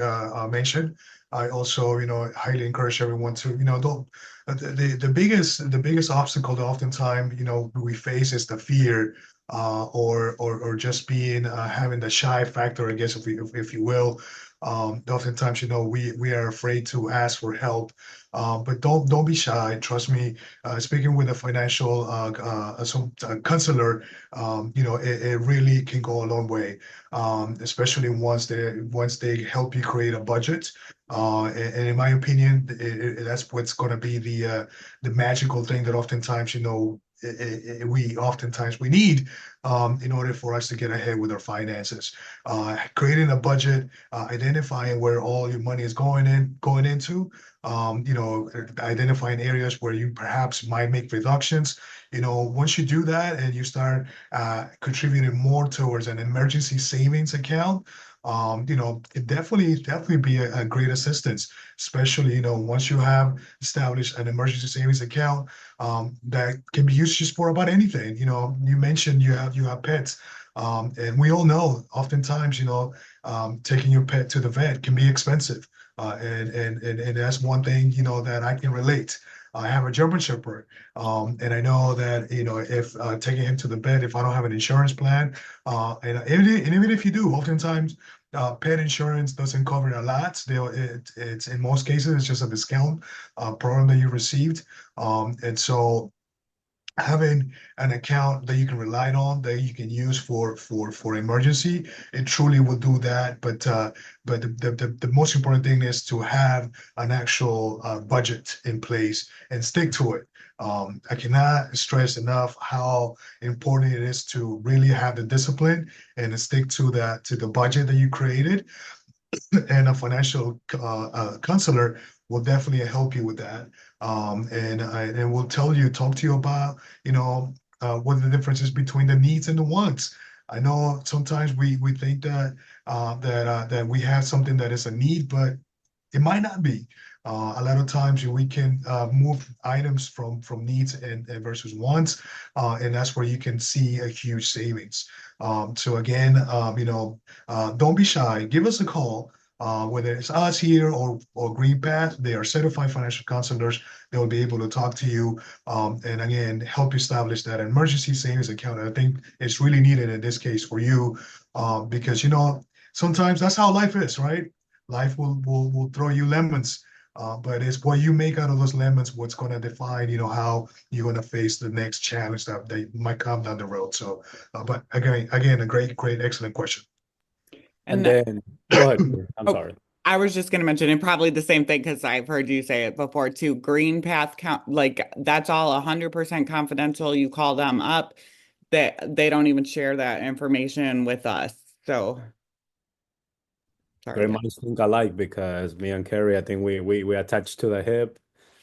S4: mentioned. I also, highly encourage everyone to, don't the biggest obstacle that oftentimes, we face is the fear or just being having the shy factor, I guess, if you will. Oftentimes, we are afraid to ask for help. But don't be shy. Trust me. Speaking with a financial counselor, it really can go a long way. Especially once they help you create a budget. And in my opinion, that's what's going to be the magical thing that oftentimes, we need in order for us to get ahead with our finances. Creating a budget, identifying where all your money is going into, identifying areas where you perhaps might make reductions. Once you do that and you start contributing more towards an emergency savings account, it definitely be a great assistance, especially, once you have established an emergency savings account that can be used just for about anything. You mentioned you have pets. And we all know oftentimes, taking your pet to the vet can be expensive. And that's one thing, that I can relate. I have a German Shepherd, and I know that, if taking him to the vet, if I don't have an insurance plan, and even if you do, oftentimes pet insurance doesn't cover a lot. It's in most cases it's just a discount program that you received, and so having an account that you can rely on, that you can use for emergency, it truly will do that. But the most important thing is to have an actual budget in place and stick to it. I cannot stress enough how important it is to really have the discipline and to stick to the budget that you created. And a financial counselor will definitely help you with that. And will talk to you about, what the difference is between the needs and the wants. I know sometimes we think that we have something that is a need, but it might not be. A lot of times we can move items from needs and versus wants, and that's where you can see a huge savings. So again, don't be shy. Give us a call. Whether it's us here or GreenPath, they are certified financial counselors. They will be able to talk to you, and again help you establish that emergency savings account. I think it's really needed in this case for you, because sometimes that's how life is, right? Life will throw you lemons, but it's what you make out of those lemons what's going to define, how you're going to face the next challenge that might come down the road. So, but again, a great, excellent question.
S1: And
S3: And
S1: then go ahead. I'm
S3: Oh,
S1: sorry.
S3: I was just going to mention, and probably the same thing because I've heard you say it before too. Green Path count, like that's all 100% confidential. You call them up, that they don't even share that information with us. So sorry.
S1: Very much think alike because me and Kerry, I think we attached to the hip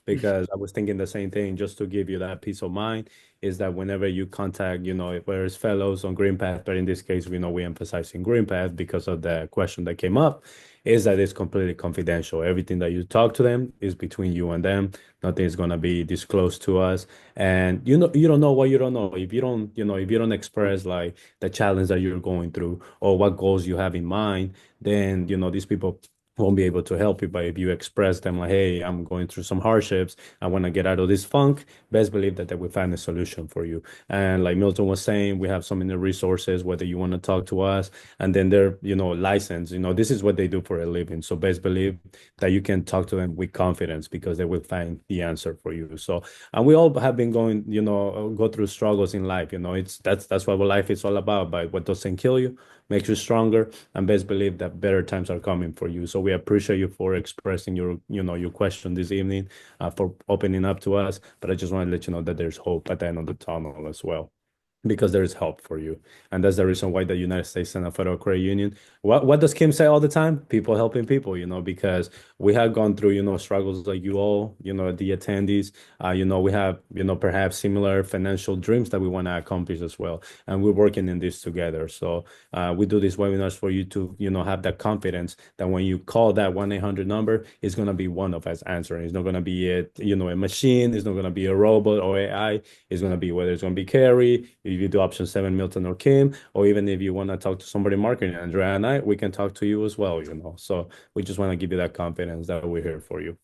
S1: because I was thinking the same thing. Just to give you that peace of mind is that whenever you contact, whether it's fellows on Green Path, but in this case, we emphasize in Green Path because of the question that came up, is that it's completely confidential. Everything that you talk to them is between you and them. Nothing is gonna be disclosed to us. And you don't know what you don't know. If you don't, if you don't express like the challenge that you're going through or what goals you have in mind, then these people won't be able to help you. But if you express them like, hey, I'm going through some hardships, I want to get out of this funk, best believe that they will find a solution for you. And like Milton was saying, we have so many resources, whether you want to talk to us, and then they're licensed. This is what they do for a living. So best believe that you can talk to them with confidence because they will find the answer for you. So, and we all have been going, go through struggles in life. That's what life is all about. But what doesn't kill you makes you stronger, and best believe that better times are coming for you. So we appreciate you for expressing your question this evening, for opening up to us. But I just want to let you know that there's hope at the end of the tunnel as well, because there is help for you. And that's the reason why the United States Senate Federal Credit Union, what does Kim say all the time? People helping people, because we have gone through, struggles like you all, the attendees, we have, perhaps similar financial dreams that we want to accomplish as well. And we're working in this together. So we do these webinars for you to, have that confidence that when you call that 1-800 number, it's going to be one of us answering. It's not going to be a machine. It's not going to be a robot or AI. It's going to be whether it's going to be Carrie, if you do option 7, Milton or Kim, or even if you want to talk to somebody in marketing, Andrea and I, we can talk to you as well, So we just want to give you that confidence that we're here for you.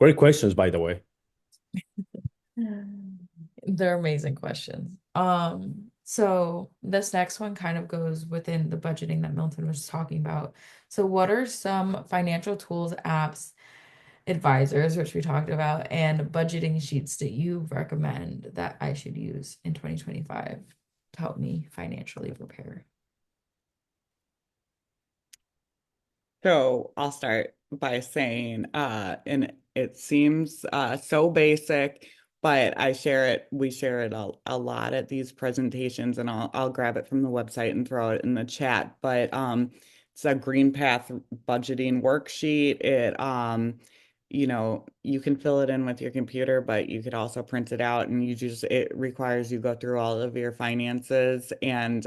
S1: Great questions, by the way.
S2: They're amazing questions. So this next one kind of goes within the budgeting that Milton was talking about. So what are some financial tools, apps, advisors, which we talked about, and budgeting sheets that you recommend that I should use in 2025 to help me financially prepare?
S3: So I'll start by saying, and it seems so basic, but we share it a lot at these presentations, and I'll grab it from the website and throw it in the chat. But it's a GreenPath budgeting worksheet. You can fill it in with your computer, but you could also print it out, and it requires you go through all of your finances and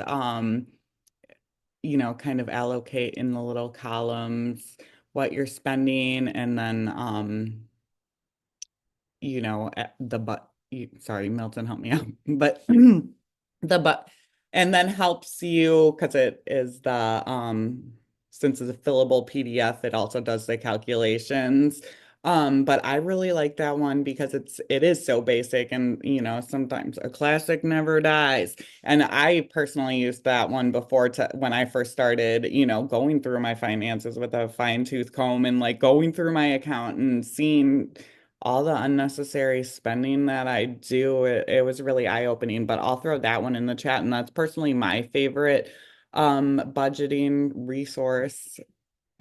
S3: kind of allocate in the little columns what you're spending, and then sorry, Milton, help me out. But and then helps you because it is the since it's a fillable PDF, it also does the calculations. But I really like that one because it is so basic, and sometimes a classic never dies. And I personally used that one before to when I first started, going through my finances with a fine-tooth comb and like going through my account and seeing all the unnecessary spending that I do. It was really eye-opening, but I'll throw that one in the chat, and that's personally my favorite budgeting resource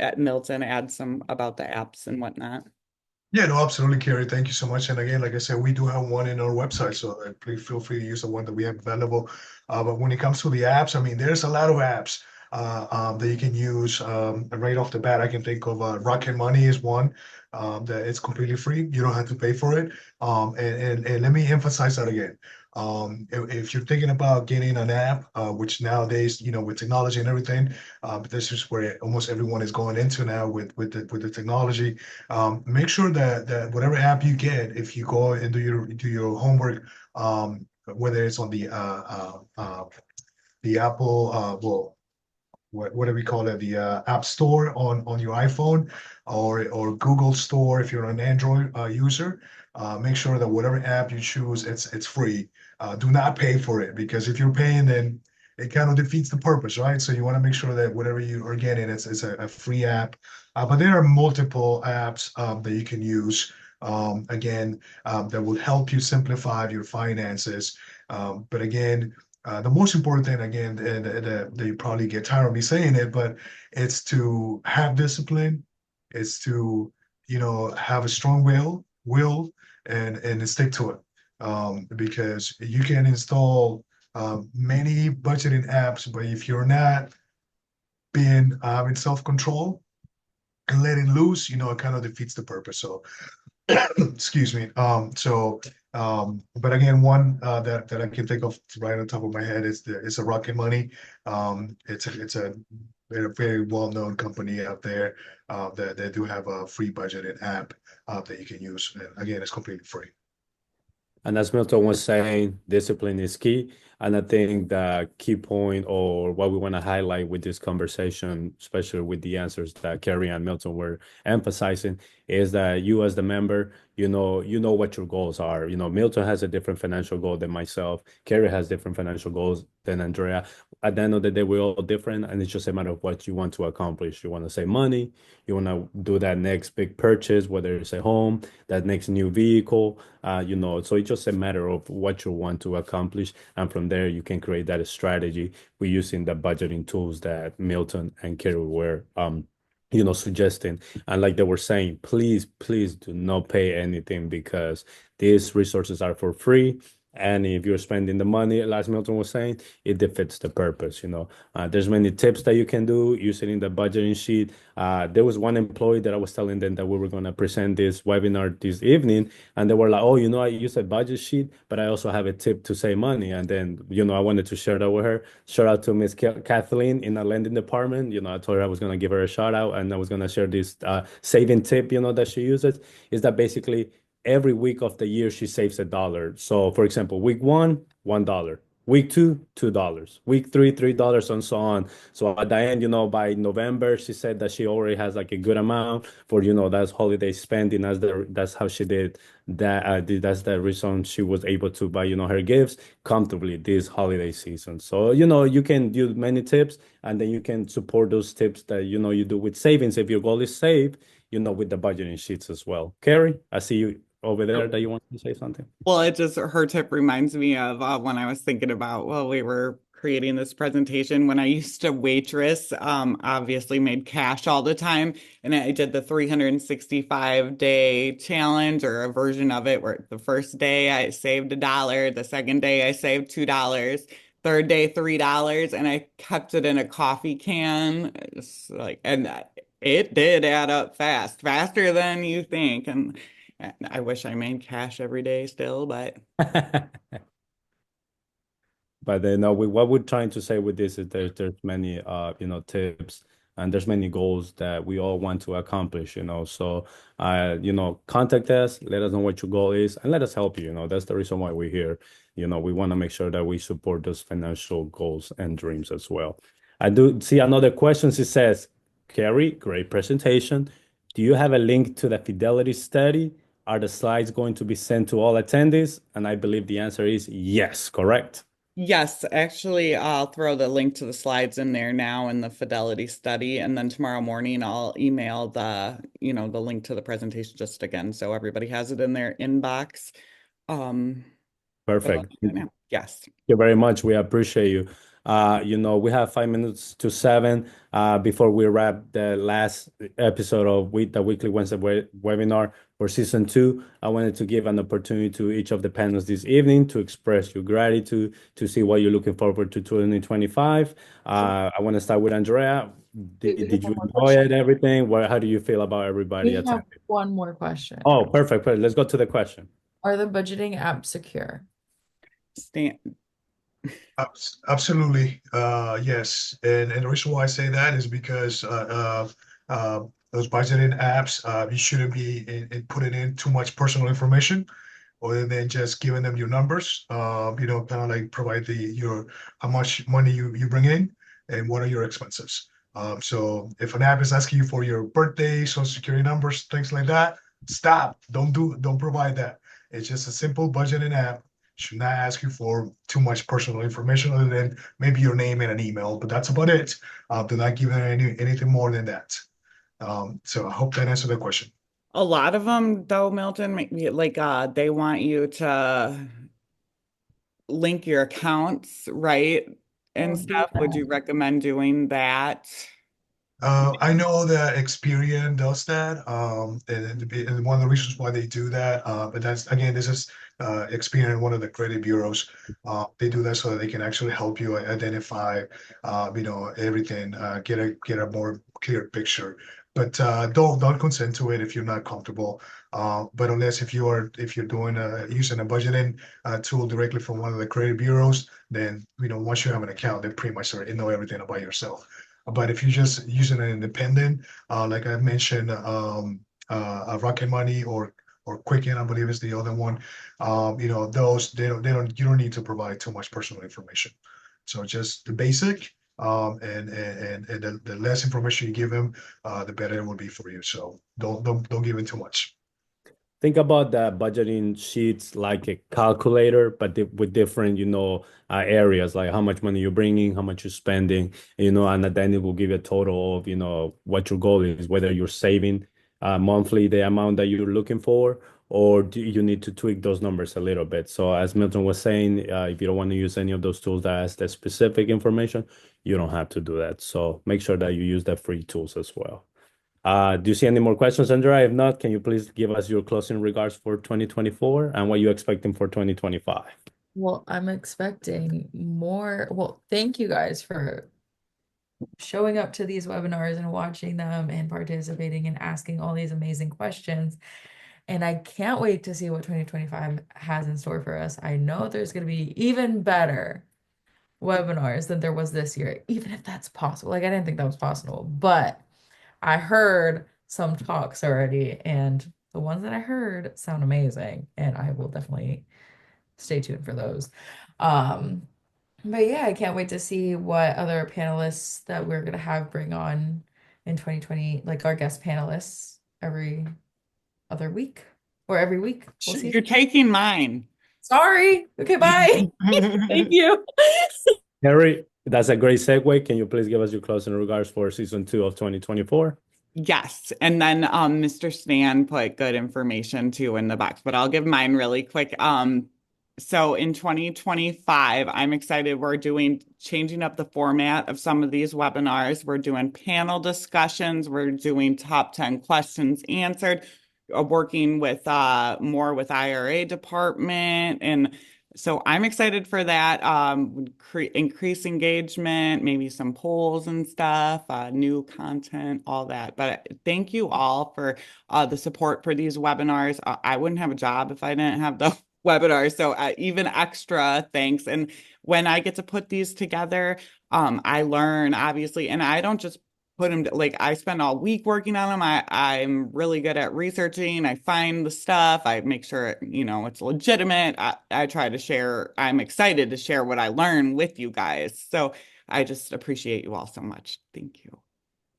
S3: at Milton. Add some about the apps and whatnot.
S4: Yeah, no, absolutely, Carrie. Thank you so much. And again, like I said, we do have one in our website, so please feel free to use the one that we have available. But when it comes to the apps, I mean, there's a lot of apps that you can use. Right off the bat, I can think of Rocket Money is one that it's completely free. You don't have to pay for it. And let me emphasize that again. If you're thinking about getting an app, which nowadays, with technology and everything, this is where almost everyone is going into now with the technology. Make sure that whatever app you get, if you go and do your homework, whether it's on the Apple, well, what do we call it? The App Store on your iPhone, or Google Store if you're an Android user. Make sure that whatever app you choose, it's free. Do not pay for it, because if you're paying, then it kind of defeats the purpose, right? So you want to make sure that whatever you are getting, it's a free app. But there are multiple apps that you can use, again, that will help you simplify your finances. But again, the most important thing, again, and you probably get tired of me saying it, but it's to have discipline. It's to, have a strong will, and stick to it. Because you can install many budgeting apps, but if you're not being in self-control and letting loose, it kind of defeats the purpose. So, excuse me. But again, one that I can think of right on top of my head is a Rocket Money. It's a very well-known company out there that they do have a free budgeting app that you can use. And again, it's completely free.
S1: And as Milton was saying, discipline is key. And I think the key point, or what we want to highlight with this conversation, especially with the answers that Carrie and Milton were emphasizing, is that you as the member, you know what your goals are. Milton has a different financial goal than myself. Carrie has different financial goals than Andrea. At the end of the day, we're all different, and it's just a matter of what you want to accomplish. You want to save money. You want to do that next big purchase, whether it's a home, that next new vehicle, so it's just a matter of what you want to accomplish. And from there, you can create that strategy. We're using the budgeting tools that Milton and Carrie were suggesting. And like they were saying, please do not pay anything, because these resources are for free. And if you're spending the money, as Milton was saying, it defeats the purpose. There's many tips that you can do using in the budgeting sheet. There was one employee that I was telling them that we were going to present this webinar this evening, and they were like, "Oh, I use a budget sheet, but I also have a tip to save money." And then, I wanted to share that with her. Shout out to Miss Kathleen in the lending department. I told her I was going to give her a shout out, and I was going to share this saving tip, that she uses, is that basically every week of the year she saves $1. So for example, week 1, $1. Week 2, $2. Week 3, $3, and so on. So at the end, by November, she said that she already has like a good amount for, that's holiday spending. That's how she did that. That's the reason she was able to buy, her gifts comfortably this holiday season. So, you can do many tips, and then you can support those tips that, you do with savings. If your goal is save, with the budgeting sheets as well. Carrie, I see you over there that you want to say something.
S3: Well, her tip reminds me of when I was thinking about, we were creating this presentation when I used to waitress, obviously made cash all the time. And I did the 365-day challenge, or a version of it, where the first day I saved $1, the second day I saved $2, third day $3, and I kept it in a coffee can. And it did add up faster than you think. And I wish I made cash every day still, but
S1: But then what we're trying to say with this is there's many tips, and there's many goals that we all want to accomplish, So contact us, let us know what your goal is, and let us help you. That's the reason why we're here. We want to make sure that we support those financial goals and dreams as well. I do see another question. It says, Carrie, great presentation. Do you have a link to the Fidelity study? Are the slides going to be sent to all attendees? And I believe the answer is yes, correct?
S3: Yes, actually, I'll throw the link to the slides in there now in the Fidelity study, and then tomorrow morning I'll email the link to the presentation just again, so everybody has it in their inbox. But I'll
S1: Perfect.
S3: do that now. Yes.
S1: Thank you very much. We appreciate you. We have 5 minutes to 7 before we wrap the last episode of the weekly Wednesday webinar for season 2. I wanted to give an opportunity to each of the panelists this evening to express your gratitude, to see what you're looking forward to 2025. I want to start with Andrea.
S2: Wait, we
S1: Did
S2: have
S1: you
S2: one more
S1: enjoy
S2: question.
S1: it, everything? How do you feel about everybody
S2: We have
S1: attending?
S2: one more question.
S1: Oh, perfect. Let's go to the question.
S2: Are the budgeting apps secure?
S3: Stan,
S4: Absolutely, yes. And the reason why I say that is because those budgeting apps, you shouldn't be putting in too much personal information, other than just giving them your numbers. Kind of like provide your how much money you bring in and what are your expenses. So if an app is asking you for your birthday, social security numbers, things like that, stop. Don't provide that. It's just a simple budgeting app. Should not ask you for too much personal information other than maybe your name and an email, but that's about it. Do not give them anything more than that. So I hope that answered the question.
S3: a lot of them, though, Milton, they want you to link your accounts, right? And
S2: Don't do
S3: stuff. Would
S2: that.
S3: you recommend doing that?
S4: I know that Experian does that, and one of the reasons why they do that, but that's again, this is Experian, one of the credit bureaus. They do that so that they can actually help you identify, everything, get a more clear picture. But don't consent to it if you're not comfortable. But unless if you're doing using a budgeting tool directly from one of the credit bureaus, then once you have an account, they pretty much already know everything about yourself. But if you're just using an independent, like I mentioned, Rocket Money or Quicken, I believe is the other one. Those you don't need to provide too much personal information. So just the basic, and the less information you give them, the better it will be for you. So don't give in too much.
S1: Think about the budgeting sheets like a calculator, but with different, areas like how much money you're bringing, how much you're spending, and then it will give you a total of, what your goal is, whether you're saving monthly the amount that you're looking for, or do you need to tweak those numbers a little bit. So as Milton was saying, if you don't want to use any of those tools that has the specific information, you don't have to do that. So make sure that you use the free tools as well. Do you see any more questions, Andrea? If not, can you please give us your closing regards for 2024 and what you're expecting for 2025?
S2: Well, I'm expecting more. Well, thank you guys for showing up to these webinars and watching them and participating and asking all these amazing questions. And I can't wait to see what 2025 has in store for us. I know there's going to be even better webinars than there was this year, even if that's possible. Like, I didn't think that was possible, but I heard some talks already, and the ones that I heard sound amazing, and I will definitely stay tuned for those. But yeah, I can't wait to see what other panelists that we're gonna have bring on in 2020, like our guest panelists every other week or every week. We'll see.
S3: You're taking mine.
S2: Sorry. Okay, bye. Thank you.
S1: Harry, that's a great segue. Can you please give us your closing regards for season 2 of 2024?
S3: Yes. And then Mr. Stan put good information too in the box, but I'll give mine really quick. So in 2025, I'm excited. We're changing up the format of some of these webinars. We're doing panel discussions. We're doing top 10 questions answered, working with more with IRA department. And so I'm excited for that. Increase engagement, maybe some polls and stuff, new content, all that. But thank you all for the support for these webinars. I wouldn't have a job if I didn't have the webinars. So even extra thanks. And when I get to put these together, I learn obviously, and I don't just put them I spend all week working on them. I'm really good at researching. I find the stuff. I make sure it's legitimate. I try to share. I'm excited to share what I learn with you guys. So I just appreciate you all so much. Thank you.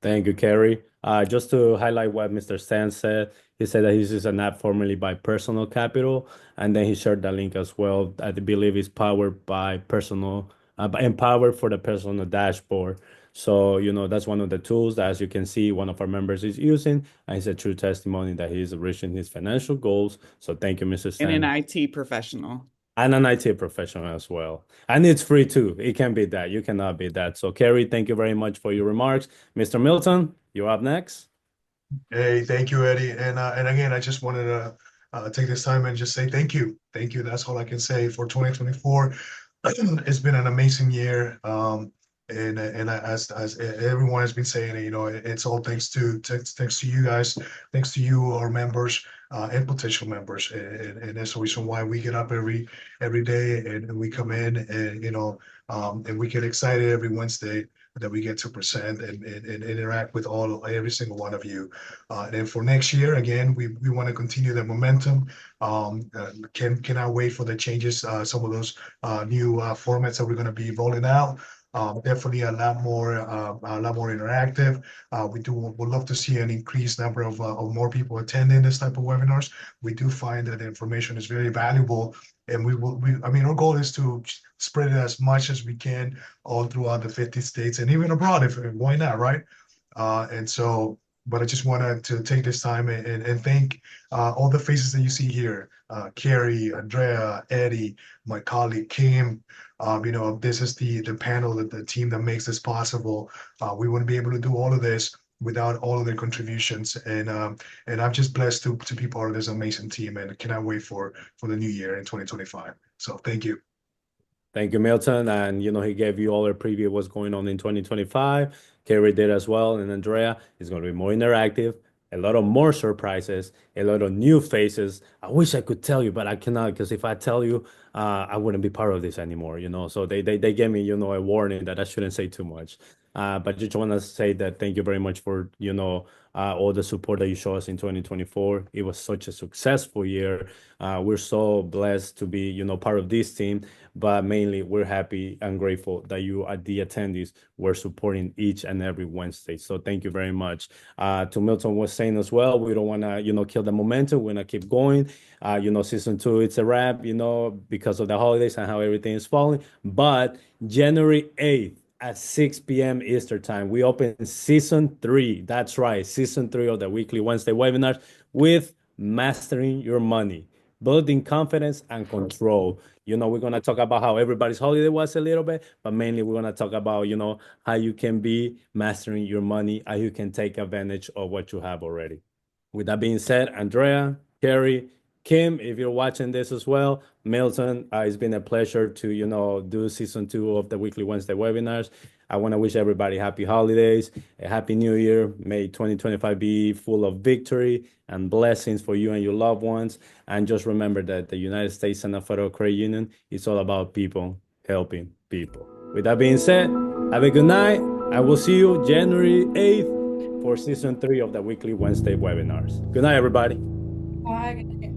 S1: Thank you, Kerry. Just to highlight what Mr. Stan said, he said that he uses an app formerly by Personal Capital, and then he shared the link as well. I believe it's powered by Personal, empowered for the Personal Dashboard. So, that's one of the tools that, as you can see, one of our members is using, and it's a true testimony that he is reaching his financial goals. So, thank you, Mr.
S3: And an
S1: Stan.
S3: IT professional.
S1: And an IT professional as well. And it's free too. It can beat that. You cannot beat that. So, Kerry, thank you very much for your remarks. Mr. Milton, you're up next.
S4: Hey, thank you, Eddie. And again, I just wanted to take this time and just say thank you. Thank you. That's all I can say for 2024. It's been an amazing year. As everyone has been saying, it's all thanks to you guys, thanks to you, our members, and potential members. And that's the reason why we get up every day and we come in and and we get excited every Wednesday that we get to present and interact with every single one of you. And for next year, again, we want to continue the momentum. Cannot wait for the changes, some of those new formats that we're going to be rolling out. Definitely a lot more interactive. Would love to see an increased number of more people attending this type of webinars. We do find that the information is very valuable, and I mean, our goal is to spread it as much as we can all throughout the 50 states and even abroad, why not, right? But I just wanted to take this time and thank all the faces that you see here, Kerry, Andrea, Eddie, my colleague Kim. This is the panel, the team that makes this possible. We wouldn't be able to do all of this without all of their contributions. And I'm just blessed to be part of this amazing team, and cannot wait for the new year in 2025. So thank you.
S1: Thank you, Milton. And, he gave you all a preview of what's going on in 2025. Kerry did as well. And Andrea is going to be more interactive, a lot of more surprises, a lot of new faces. I wish I could tell you, but I cannot, because if I tell you, I wouldn't be part of this anymore, So they gave me, a warning that I shouldn't say too much. But just want to say that thank you very much for, all the support that you show us in 2024. It was such a successful year. We're so blessed to be, part of this team, but mainly we're happy and grateful that you are the attendees. We're supporting each and every Wednesday. So thank you very much. To Milton was saying as well, we don't want to, kill the momentum. We're going to keep going. Season 2, it's a wrap, because of the holidays and how everything is falling. But January 8th, at 6 p.m. Eastern time, we open season 3. That's right, season 3 of the weekly Wednesday webinars with Mastering Your Money, building confidence and control. We're going to talk about how everybody's holiday was a little bit, but mainly we're going to talk about, how you can be mastering your money, how you can take advantage of what you have already. With that being said, Andrea, Kerry, Kim, if you're watching this as well, Milton, it's been a pleasure to, do season 2 of the weekly Wednesday webinars. I want to wish everybody happy holidays, a happy new year. May 2025 be full of victory and blessings for you and your loved ones. And just remember that the United States Senate Federal Credit Union is all about people helping people. With that being said, have a good night. I will see you January 8th for season 3 of the weekly Wednesday webinars. Good night, everybody.
S2: Bye.